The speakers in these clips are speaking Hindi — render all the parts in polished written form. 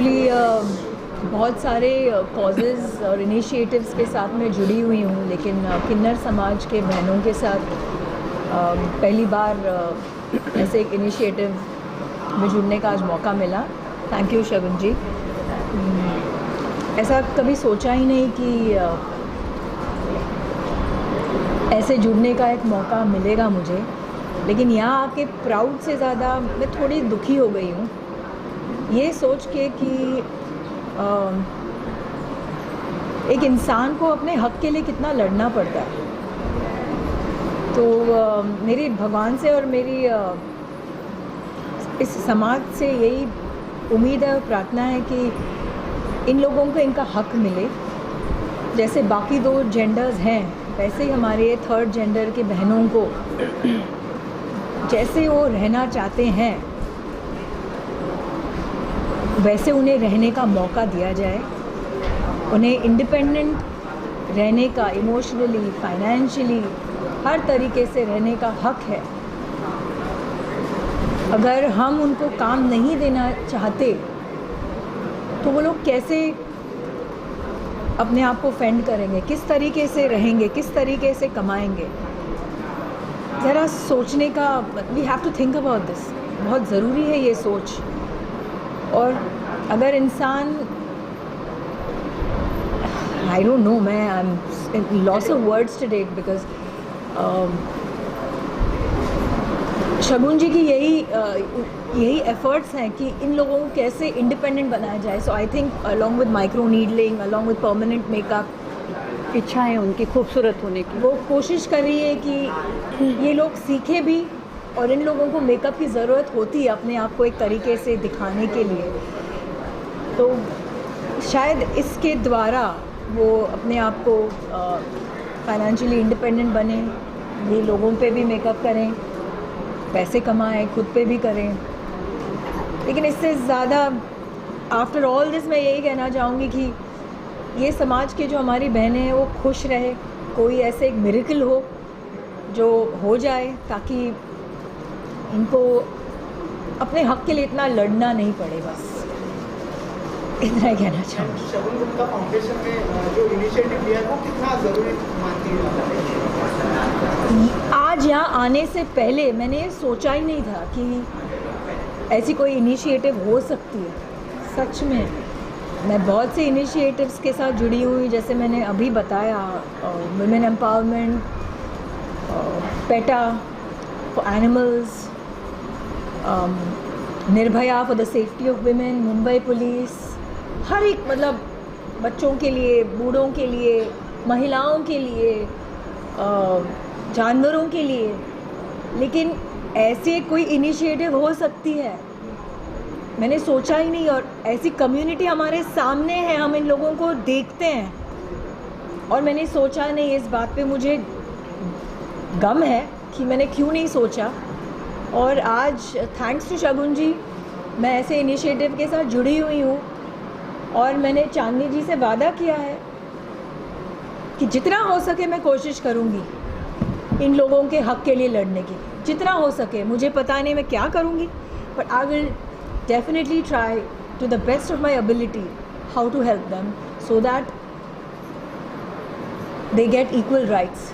एक्चुअली बहुत सारे कॉजेज़ और इनिशिएटिव्स के साथ मैं जुड़ी हुई हूँ, लेकिन किन्नर समाज के बहनों के साथ पहली बार ऐसे एक इनिशिएटिव में जुड़ने का आज मौका मिला। थैंक यू शगुन जी। ऐसा कभी सोचा ही नहीं कि ऐसे जुड़ने का एक मौका मिलेगा मुझे, लेकिन यहाँ आके प्राउड से ज़्यादा मैं थोड़ी दुखी हो गई हूँ ये सोच के कि एक इंसान को अपने हक़ के लिए कितना लड़ना पड़ता है। तो मेरी भगवान से और मेरी इस समाज से यही उम्मीद है और प्रार्थना है कि इन लोगों को इनका हक़ मिले। जैसे बाकी दो जेंडर्स हैं, वैसे ही हमारे थर्ड जेंडर के बहनों को जैसे वो रहना चाहते हैं वैसे उन्हें रहने का मौका दिया जाए। उन्हें इंडिपेंडेंट रहने का, इमोशनली, फाइनेंशियली, हर तरीके से रहने का हक़ है। अगर हम उनको काम नहीं देना चाहते तो वो लोग कैसे अपने आप को फेंड करेंगे, किस तरीके से रहेंगे, किस तरीके से कमाएंगे। ज़रा सोचने का, we have to think about this. बहुत ज़रूरी है ये सोच। और अगर इंसान, आई डोंट नो, मैं I am loss of words today because Shagun ji की यही एफर्ट्स हैं कि इन लोगों को कैसे इंडिपेंडेंट बनाया जाए। So I think along with micro needling, along with permanent makeup, इच्छा है उनकी खूबसूरत होने की, वो कोशिश कर रही है कि ये लोग सीखे भी। और इन लोगों को मेकअप की ज़रूरत होती है अपने आप को एक तरीके से दिखाने के लिए। तो शायद इसके द्वारा वो अपने आप को फाइनेंशियली इंडिपेंडेंट बने, ये लोगों पे भी मेकअप करें, पैसे कमाएं, खुद पे भी करें। लेकिन इससे ज़्यादा आफ्टर ऑल दिस मैं यही कहना चाहूँगी कि ये समाज के जो हमारी बहनें हैं वो खुश रहे। कोई ऐसे एक मिरेकल हो जो हो जाए ताकि इनको अपने हक़ के लिए इतना लड़ना नहीं पड़े। बस इतना ही कहना चाहूँगी। शगुन गुप्ता फाउंडेशन में जो इनिशिएटिव लिया है वो कितना ज़रूरी मानती है? आज यहाँ आने से पहले मैंने सोचा ही नहीं था कि ऐसी कोई इनिशिएटिव हो सकती है। सच में मैं बहुत से इनिशिएटिव्स के साथ जुड़ी हुई, जैसे मैंने अभी बताया, women empowerment, PETA for animals, Nirbhaya for the safety of women, Mumbai police, हर एक, मतलब बच्चों के लिए, बूढ़ों के लिए, महिलाओं के लिए, जानवरों के लिए। लेकिन ऐसे कोई इनिशिएटिव हो सकती है मैंने सोचा ही नहीं। और ऐसी कम्युनिटी हमारे सामने है, हम इन लोगों को देखते हैं और मैंने सोचा नहीं। इस बात पे मुझे गम है कि मैंने क्यों नहीं सोचा। और आज थैंक्स टू शगुन जी मैं ऐसे इनिशिएटिव के साथ जुड़ी हुई हूँ। और मैंने चांदनी जी से वादा किया है कि जितना हो सके मैं कोशिश करूँगी इन लोगों के हक़ के लिए लड़ने की, जितना हो सके। मुझे पता नहीं मैं क्या करूँगी, but I will definitely try to the best of my ability how to help them so that they get equal rights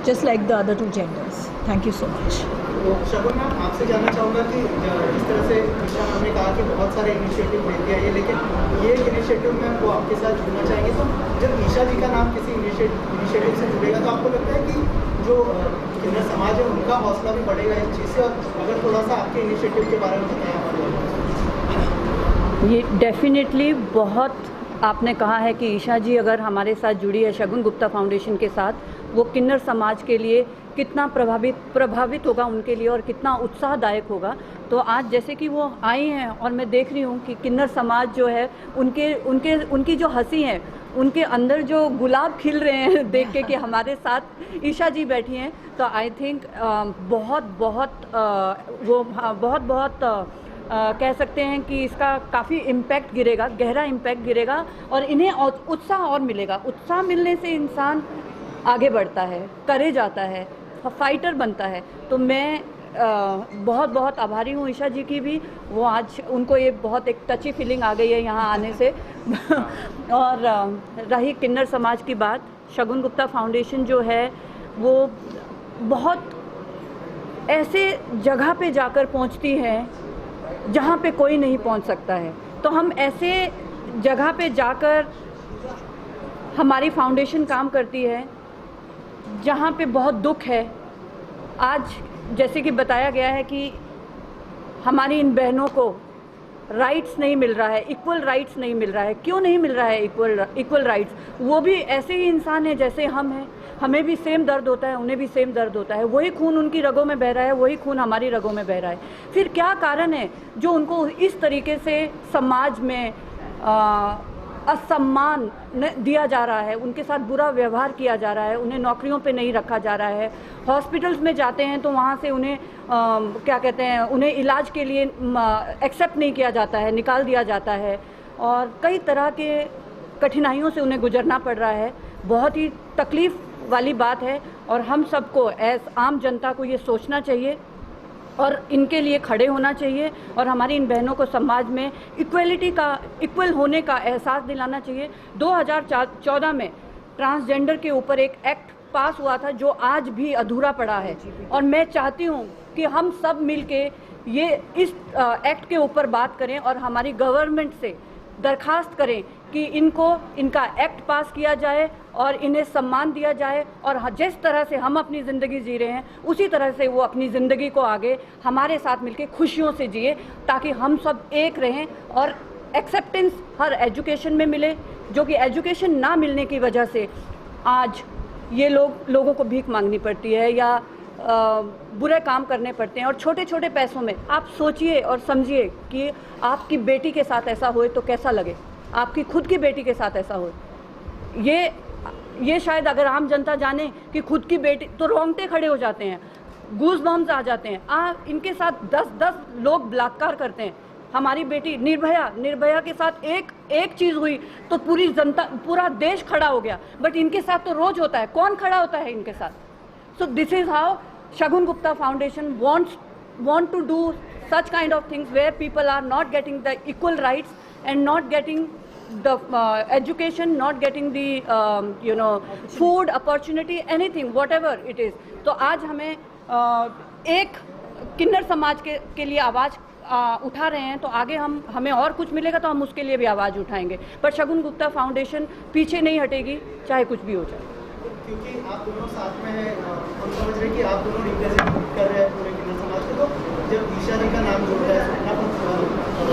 just like the other two genders. Thank you so much. तो शगुन मैम, आपसे जानना चाहूँगा कि इस तरह से ईशा मैम ने कहा कि बहुत सारे इनिशिएटिव लेके आइए, लेकिन ये इनिशिएटिव में वो आपके साथ जुड़ना चाहेंगे। तो जब ईशा जी का नाम किसी इनिशिएटिव से जुड़ेगा तो आपको लगता है कि जो किन्नर समाज है उनका हौसला भी बढ़ेगा इस चीज़ से? और अगर थोड़ा सा आपके इनिशिएटिव के बारे में बताएं हमारे। ये डेफिनेटली बहुत आपने कहा है कि ईशा जी अगर हमारे साथ जुड़ी है शगुन गुप्ता फाउंडेशन के साथ, वो किन्नर समाज के लिए कितना प्रभावित होगा उनके लिए और कितना उत्साहदायक होगा। तो आज जैसे कि वो आई हैं और मैं देख रही हूँ कि किन्नर समाज जो है उनकी जो हंसी है, उनके अंदर जो गुलाब खिल रहे हैं देख के कि हमारे साथ ईशा जी बैठी हैं, तो आई थिंक बहुत कह सकते हैं कि इसका काफ़ी इम्पैक्ट गिरेगा, गहरा इम्पैक्ट गिरेगा और इन्हें उत्साह और मिलेगा। उत्साह मिलने से इंसान आगे बढ़ता है, करेज आता है, फाइटर बनता है। तो मैं बहुत बहुत आभारी हूँ ईशा जी की भी। वो आज उनको ये बहुत एक टची फीलिंग आ गई है यहाँ आने से। और रही किन्नर समाज की बात, शगुन गुप्ता फाउंडेशन जो है वो बहुत ऐसे जगह पे जाकर पहुँचती है जहाँ पे कोई नहीं पहुँच सकता है। तो हम ऐसे जगह पे जाकर हमारी फाउंडेशन काम करती है जहाँ पे बहुत दुख है। आज जैसे कि बताया गया है कि हमारी इन बहनों को राइट्स नहीं मिल रहा है, इक्वल राइट्स नहीं मिल रहा है। क्यों नहीं मिल रहा है इक्वल राइट्स? वो भी ऐसे ही इंसान है जैसे हम हैं, हमें भी सेम दर्द होता है, उन्हें भी सेम दर्द होता है। वही खून उनकी रगों में बह रहा है, वही खून हमारी रगों में बह रहा है। फिर क्या कारण है जो उनको इस तरीके से समाज में असम्मान दिया जा रहा है, उनके साथ बुरा व्यवहार किया जा रहा है, उन्हें नौकरियों पे नहीं रखा जा रहा है। हॉस्पिटल्स में जाते हैं तो वहाँ से उन्हें क्या कहते हैं, उन्हें इलाज के लिए एक्सेप्ट नहीं किया जाता है, निकाल दिया जाता है और कई तरह के कठिनाइयों से उन्हें गुजरना पड़ रहा है। बहुत ही तकलीफ़ वाली बात है और हम सबको एज आम जनता को ये सोचना चाहिए और इनके लिए खड़े होना चाहिए और हमारी इन बहनों को समाज में इक्वल होने का एहसास दिलाना चाहिए। 2014 में ट्रांसजेंडर के ऊपर एक एक्ट पास हुआ था जो आज भी अधूरा पड़ा है और मैं चाहती हूँ कि हम सब मिलके ये इस एक्ट के ऊपर बात करें और हमारी गवर्नमेंट से दरखास्त करें कि इनका एक्ट पास किया जाए और इन्हें सम्मान दिया जाए और जिस तरह से हम अपनी ज़िंदगी जी रहे हैं उसी तरह से वो अपनी ज़िंदगी को आगे हमारे साथ मिलकर खुशियों से जिए, ताकि हम सब एक रहें और एक्सेप्टेंस हर एजुकेशन में मिले, जो कि एजुकेशन ना मिलने की वजह से आज ये लोगों को भीख मांगनी पड़ती है या बुरे काम करने पड़ते हैं। और छोटे छोटे पैसों में आप सोचिए और समझिए कि आपकी बेटी के साथ ऐसा होए तो कैसा लगे, आपकी खुद की बेटी के साथ ऐसा हो। ये शायद अगर आम जनता जाने कि खुद की बेटी, तो रोंगटे खड़े हो जाते हैं, गूज बम्स आ जाते हैं। इनके साथ 10-10 लोग बलात्कार करते हैं। हमारी बेटी निर्भया के साथ एक चीज़ हुई तो पूरी जनता, पूरा देश खड़ा हो गया, बट इनके साथ तो रोज होता है। कौन खड़ा होता है इनके साथ? So this is how Shagun Gupta foundation want to do such kind of things where people are not getting the equal rights and not getting the education, not getting the food opportunity, anything whatever it is. तो आज हमें एक किन्नर समाज के लिए आवाज़ उठा रहे हैं, तो आगे हमें और कुछ मिलेगा तो हम उसके लिए भी आवाज़ उठाएंगे। पर शगुन गुप्ता फाउंडेशन पीछे नहीं हटेगी, चाहे कुछ भी हो जाए। क्योंकि आप दोनों साथ में हैं, हम समझ रहे हैं कि आप दोनों रिप्रेजेंट कर रहे हैं पूरे किन्नर समाज को। तो जब ईशा जी का नाम जुड़ रहा है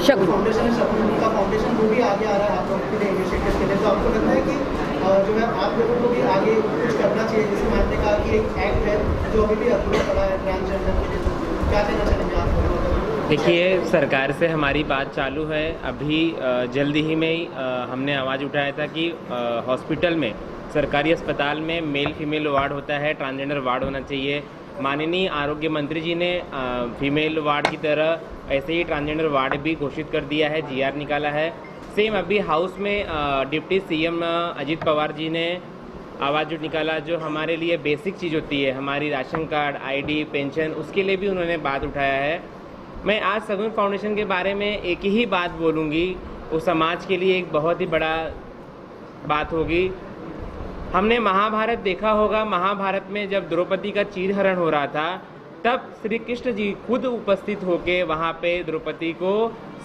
शगुन फाउंडेशन, शगुन का फाउंडेशन वो भी आगे आ रहा है आप लोगों के लिए इनिशिएटिव के लिए, तो आपको लगता है कि जो है आप लोगों को भी आगे कुछ करना चाहिए? जैसे मैंने कहा कि एक एक्ट है जो अभी भी अधूरा पड़ा है ट्रांसजेंडर के लिए, तो क्या कहना चाहेंगे आप? देखिए, सरकार से हमारी बात चालू है। अभी जल्दी ही में हमने आवाज़ उठाया था कि हॉस्पिटल में, सरकारी अस्पताल में मेल फीमेल वार्ड होता है, ट्रांसजेंडर वार्ड होना चाहिए। माननीय आरोग्य मंत्री जी ने फीमेल वार्ड की तरह ऐसे ही ट्रांसजेंडर वार्ड भी घोषित कर दिया है, GR निकाला है। सेम अभी हाउस में डिप्टी CM अजित पवार जी ने आवाज़ निकाला, जो हमारे लिए बेसिक चीज़ होती है, हमारी राशन कार्ड, ID, पेंशन, उसके लिए भी उन्होंने बात उठाया है। मैं आज शगुन फाउंडेशन के बारे में एक ही बात बोलूँगी, वो समाज के लिए एक बहुत ही बड़ा बात होगी। हमने महाभारत देखा होगा, महाभारत में जब द्रौपदी का चीरहरण हो रहा था तब श्री कृष्ण जी खुद उपस्थित होकर वहाँ पे द्रौपदी को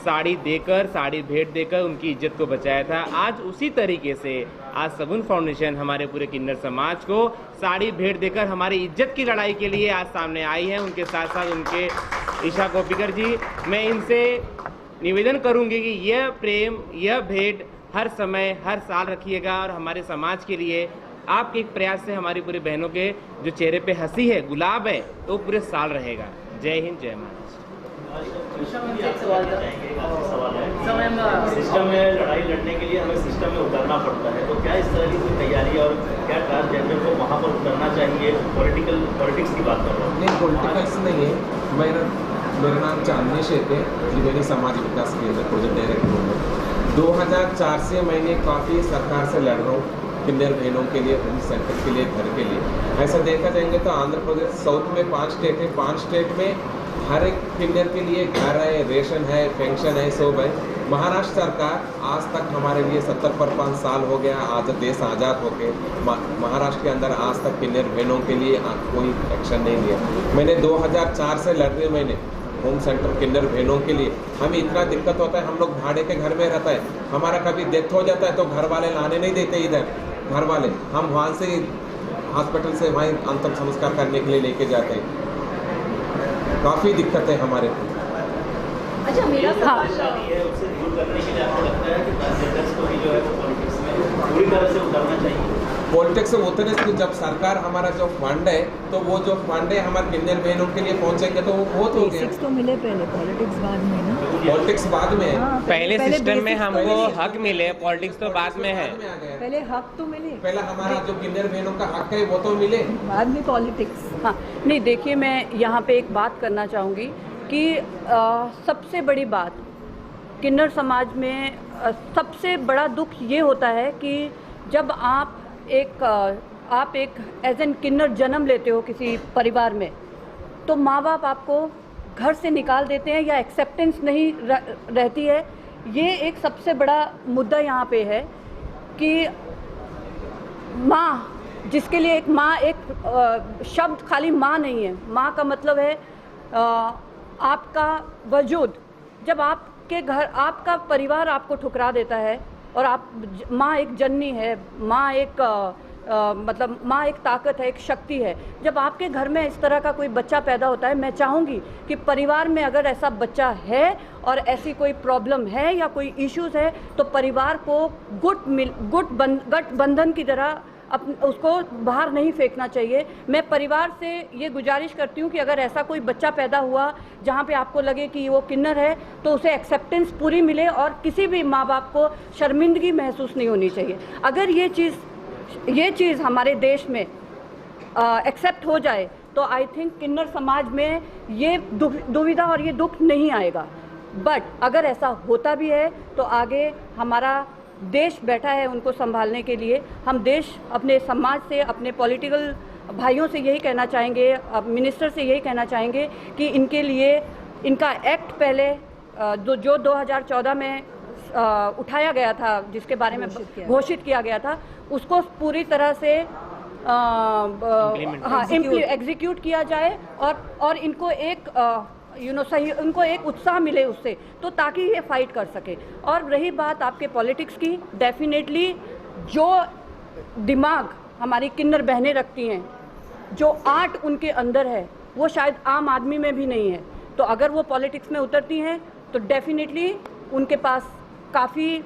साड़ी भेंट देकर उनकी इज्जत को बचाया था। आज उसी तरीके से आज शगुन फाउंडेशन हमारे पूरे किन्नर समाज को साड़ी भेंट देकर हमारी इज्जत की लड़ाई के लिए आज सामने आई है। उनके साथ साथ उनके ईशा कोप्पिकर जी, मैं इनसे निवेदन करूंगी कि यह प्रेम, यह भेंट हर समय हर साल रखिएगा और हमारे समाज के लिए आपके एक प्रयास से हमारी पूरी बहनों के जो चेहरे पे हंसी है, गुलाब है, तो पूरे साल रहेगा। जय हिंद, जय महाराष्ट्र। सिस्टम में लड़ाई लड़ने के लिए हमें सिस्टम में उतरना पड़ता है, तो क्या इस तरह की कोई तैयारी और क्या ट्रांसजेंडर को वहाँ पर उतरना चाहिए? पॉलिटिक्स की बात कर रहा हूँ। नहीं, पॉलिटिक्स नहीं है। मेरा नाम चांदनी शेख है, त्रिवेणी समाज विकास केंद्र प्रोजेक्ट डायरेक्टर हूँ। 2004 से मैंने काफ़ी सरकार से लड़ रहा हूँ किन्नर बहनों के लिए, होम सेंटर के लिए, घर के लिए। ऐसा देखा जाएंगे तो आंध्र प्रदेश साउथ में 5 स्टेट है, 5 स्टेट में हर एक किन्नर के लिए घर है, रेशन है, पेंशन है, सब है। महाराष्ट्र सरकार आज तक हमारे लिए 70-75 साल हो गया, आज देश आज़ाद हो गए, महाराष्ट्र के अंदर आज तक किन्नर बहनों के लिए कोई एक्शन नहीं लिया। मैंने 2004 से लड़ रही, मैंने होम सेंटर किन्नर बहनों के लिए। हमें इतना दिक्कत होता है, हम लोग भाड़े के घर में रहता है, हमारा कभी डेथ हो जाता है तो घर वाले लाने नहीं देते इधर, घर वाले हम वहाँ से हॉस्पिटल से वहीं अंतिम संस्कार करने के लिए लेके जाते हैं। काफ़ी दिक्कत है हमारे को। अच्छा, मेरा सवाल शादी है उससे दूर करने के लिए आपको लगता है कि ट्रांसजेंडर्स को भी जो है वो पॉलिटिक्स में पूरी तरह से उतरना चाहिए? पॉलिटिक्स से उतरने से जब सरकार हमारा जो फंड है तो वो जो फंड है हमारे किन्नर बहनों के लिए पहुंचेंगे तो वो बहुत हो गया। बेसिक्स तो मिले पहले, पॉलिटिक्स बाद में ना। पॉलिटिक्स बाद में है। पहले सिस्टम में बेसिक्स हमको पहले हक मिले, पॉलिटिक्स तो बाद में है। पहले हक तो मिले, पहला हमारा जो किन्नर बहनों का हक है वो तो मिले, बाद में पॉलिटिक्स। हाँ, नहीं देखिए, मैं यहाँ पे एक बात करना चाहूँगी कि सबसे बड़ी बात किन्नर समाज में सबसे बड़ा दुख ये होता है कि जब आप एक एज एन किन्नर जन्म लेते हो किसी परिवार में, तो माँ बाप आपको घर से निकाल देते हैं या एक्सेप्टेंस नहीं रहती है। ये एक सबसे बड़ा मुद्दा यहाँ पे है कि माँ, जिसके लिए एक माँ एक शब्द खाली माँ नहीं है, माँ का मतलब है आपका वजूद। जब आपके घर आपका परिवार आपको ठुकरा देता है और आप, माँ एक जननी है, माँ एक मतलब माँ एक ताकत है, एक शक्ति है। जब आपके घर में इस तरह का कोई बच्चा पैदा होता है, मैं चाहूँगी कि परिवार में अगर ऐसा बच्चा है और ऐसी कोई प्रॉब्लम है या कोई इश्यूज़ है तो परिवार को गठबंधन की तरह उसको बाहर नहीं फेंकना चाहिए। मैं परिवार से ये गुजारिश करती हूँ कि अगर ऐसा कोई बच्चा पैदा हुआ जहाँ पे आपको लगे कि वो किन्नर है तो उसे एक्सेप्टेंस पूरी मिले और किसी भी माँ बाप को शर्मिंदगी महसूस नहीं होनी चाहिए। अगर ये चीज़ हमारे देश में एक्सेप्ट हो जाए तो आई थिंक किन्नर समाज में ये दुविधा और ये दुख नहीं आएगा। बट अगर ऐसा होता भी है तो आगे हमारा देश बैठा है उनको संभालने के लिए। हम देश अपने समाज से, अपने पॉलिटिकल भाइयों से यही कहना चाहेंगे, मिनिस्टर से यही कहना चाहेंगे कि इनके लिए इनका एक्ट पहले जो 2014 में उठाया गया था, जिसके बारे में घोषित किया गया था, उसको पूरी तरह से एग्जीक्यूट किया जाए और इनको एक सही, उनको एक उत्साह मिले उससे, तो ताकि ये फाइट कर सके। और रही बात आपके पॉलिटिक्स की, डेफिनेटली जो दिमाग हमारी किन्नर बहनें रखती हैं, जो आर्ट उनके अंदर है, वो शायद आम आदमी में भी नहीं है। तो अगर वो पॉलिटिक्स में उतरती हैं तो डेफिनेटली उनके पास काफ़ी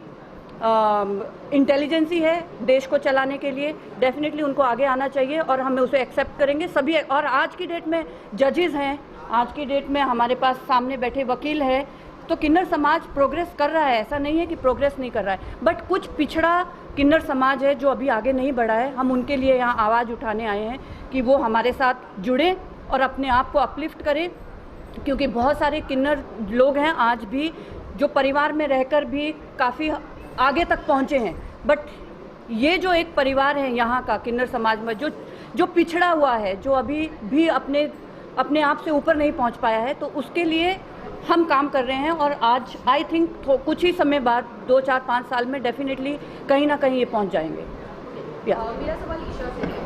इंटेलिजेंसी है देश को चलाने के लिए। डेफिनेटली उनको आगे आना चाहिए और हमें उसे एक्सेप्ट करेंगे सभी। और आज की डेट में जजेस हैं, आज की डेट में हमारे पास सामने बैठे वकील है, तो किन्नर समाज प्रोग्रेस कर रहा है, ऐसा नहीं है कि प्रोग्रेस नहीं कर रहा है। बट कुछ पिछड़ा किन्नर समाज है जो अभी आगे नहीं बढ़ा है। हम उनके लिए यहाँ आवाज़ उठाने आए हैं कि वो हमारे साथ जुड़े और अपने आप को अपलिफ्ट करें, क्योंकि बहुत सारे किन्नर लोग हैं आज भी जो परिवार में रहकर भी काफ़ी आगे तक पहुँचे हैं। बट ये जो एक परिवार है यहाँ का किन्नर समाज में जो पिछड़ा हुआ है, जो अभी भी अपने आप से ऊपर नहीं पहुंच पाया है, तो उसके लिए हम काम कर रहे हैं। और आज आई थिंक कुछ ही समय बाद 2, 4, 5 साल में डेफिनेटली कहीं ना कहीं ये पहुंच जाएंगे। मेरा सवाल ईशा से है।